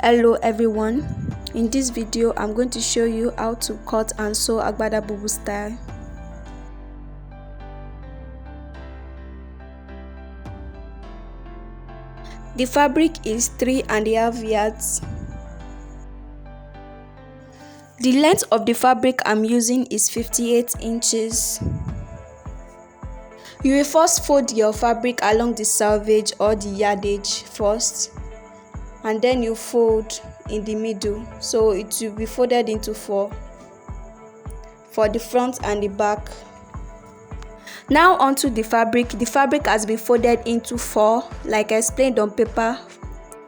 Hello everyone, in this video I'm going to show you how to cut and sew Agbada Bubu style. The fabric is 3.5 yards. The length of the fabric I'm using is 58 inches. You will first fold your fabric along the selvage or the yardage first, and then you fold in the middle, so it will be folded into 4 for the front and the back. Now onto the fabric has been folded into 4 like I explained on paper.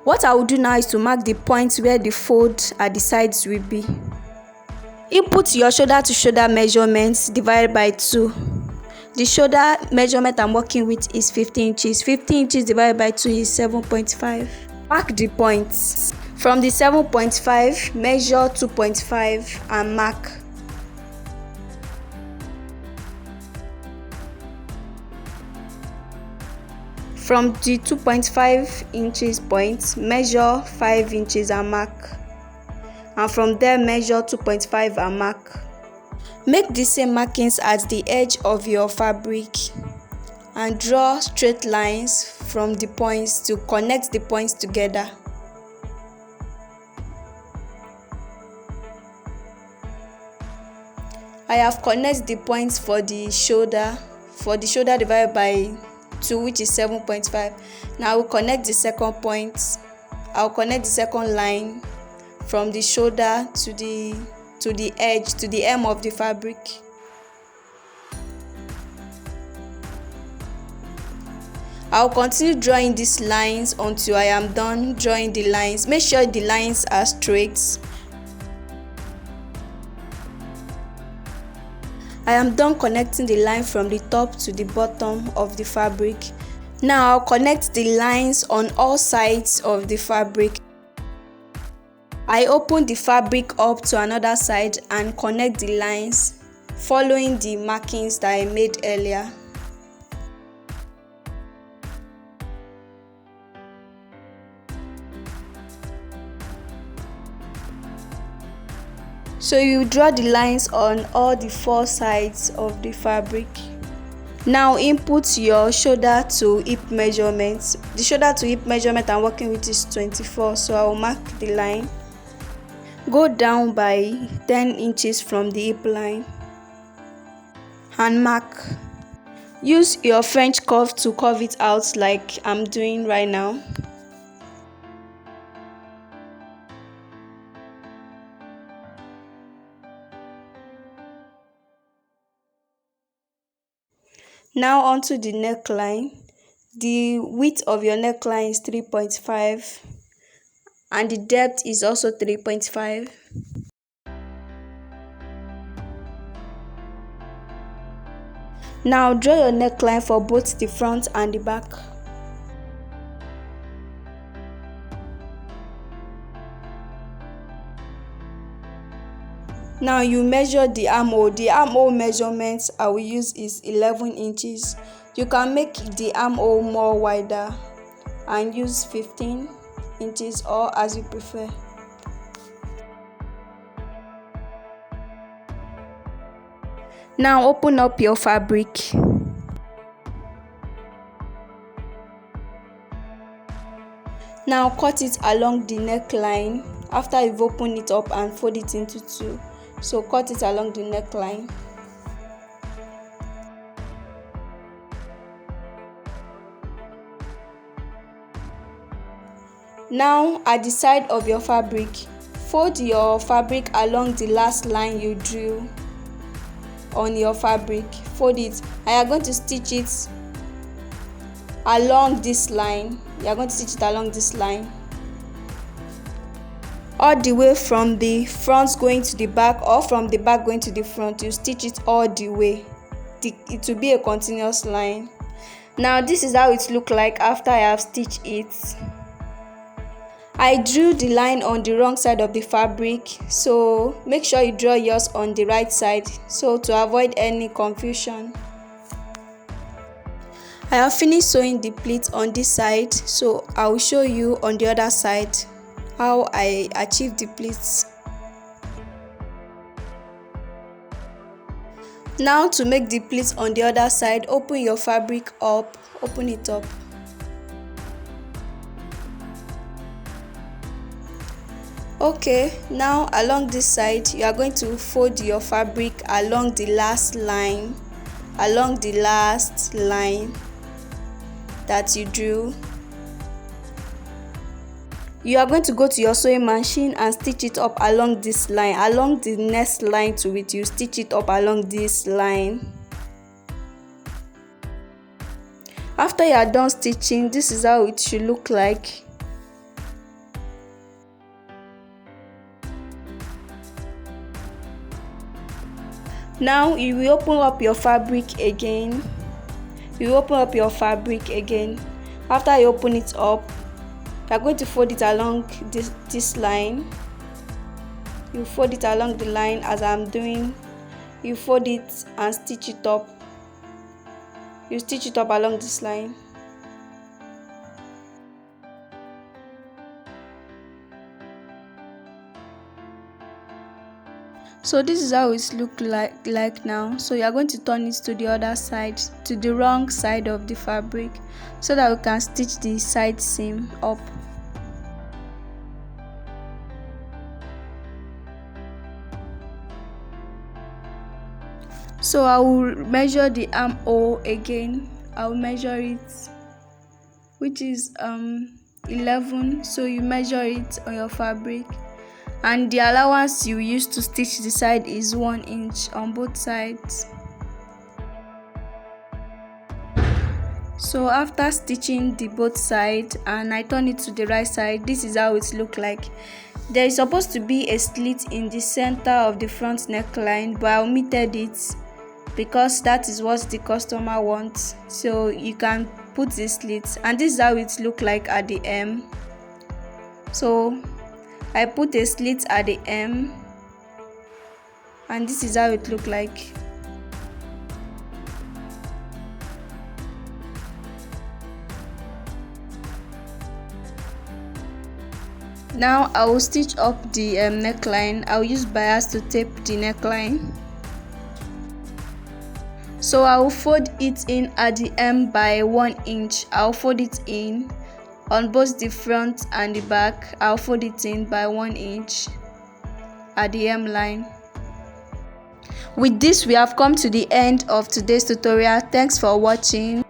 What I will do now is to mark the points where the fold at the sides will be. Input your shoulder to shoulder measurements divided by 2. The shoulder measurement I'm working with is 15 inches. 15 inches divided by 2 is 7.5. Mark the points. From the 7.5, measure 2.5 and mark. From the 2.5 inches point, measure 5 inches and mark. And from there, measure 2.5 and mark. Make the same markings at the edge of your fabric and draw straight lines from the points to connect the points together. I have connected the points for the shoulder divided by 2, which is 7.5. Now I will connect the second point. I will connect the second line from the shoulder to the edge, to the hem of the fabric. I will continue drawing these lines until I am done drawing the lines. Make sure the lines are straight. I am done connecting the line from the top to the bottom of the fabric. Now I'll connect the lines on all sides of the fabric. I open the fabric up to another side and connect the lines following the markings that I made earlier. So you draw the lines on all the 4 sides of the fabric. Now input your shoulder to hip measurements. The shoulder to hip measurement I'm working with is 24, so I will mark the line. Go down by 10 inches from the hip line and mark. Use your French curve to curve it out like I'm doing right now. Now onto the neckline. The width of your neckline is 3.5 and the depth is also 3.5. Now draw your neckline for both the front and the back. Now you measure the armhole. The armhole measurement I will use is 11 inches. You can make the armhole more wider and use 15 inches or as you prefer. Now open up your fabric. Now cut it along the neckline after you've opened it up and fold it into 2. So cut it along the neckline. Now at the side of your fabric, fold your fabric along the last line you drew on your fabric. Fold it and you are going to stitch it along this line. You are going to stitch it along this line all the way from the front going to the back or from the back going to the front. You stitch it all the way. It will be a continuous line. Now this is how it looks like after I have stitched it. I drew the line on the wrong side of the fabric, so make sure you draw yours on the right side so to avoid any confusion. I have finished sewing the pleat on this side, so I will show you on the other side how I achieve the pleats. Now to make the pleats on the other side, open your fabric up, open it up. Okay, now along this side you are going to fold your fabric along the last line that you drew. You are going to go to your sewing machine and stitch it up along this line, along the next line to it. You stitch it up along this line. After you are done stitching, this is how it should look like. Now you will open up your fabric again. After you open it up, you are going to fold it along this line. You fold it along the line as I'm doing. You fold it and stitch it up. You stitch it up along this line. So this is how it look like now. So you are going to turn it to the other side, to the wrong side of the fabric, so that we can stitch the side seam up. So I will measure the armhole again. I will measure it, which is 11. So you measure it on your fabric, and the allowance you use to stitch the side is 1 inch on both sides. So after stitching the both sides and I turn it to the right side, this is how it look like. There is supposed to be a slit in the center of the front neckline, but I omitted it because that is what the customer wants. So you can put the slit, and this is how it look like at the hem. So I put a slit at the hem, and this is how it look like. Now I will stitch up the neckline. I will use bias to tape the neckline. So I will fold it in at the hem by 1 inch. I'll fold it in on both the front and the back. I'll fold it in by 1 inch at the hem line. With this, we have come to the end of today's tutorial. Thanks for watching.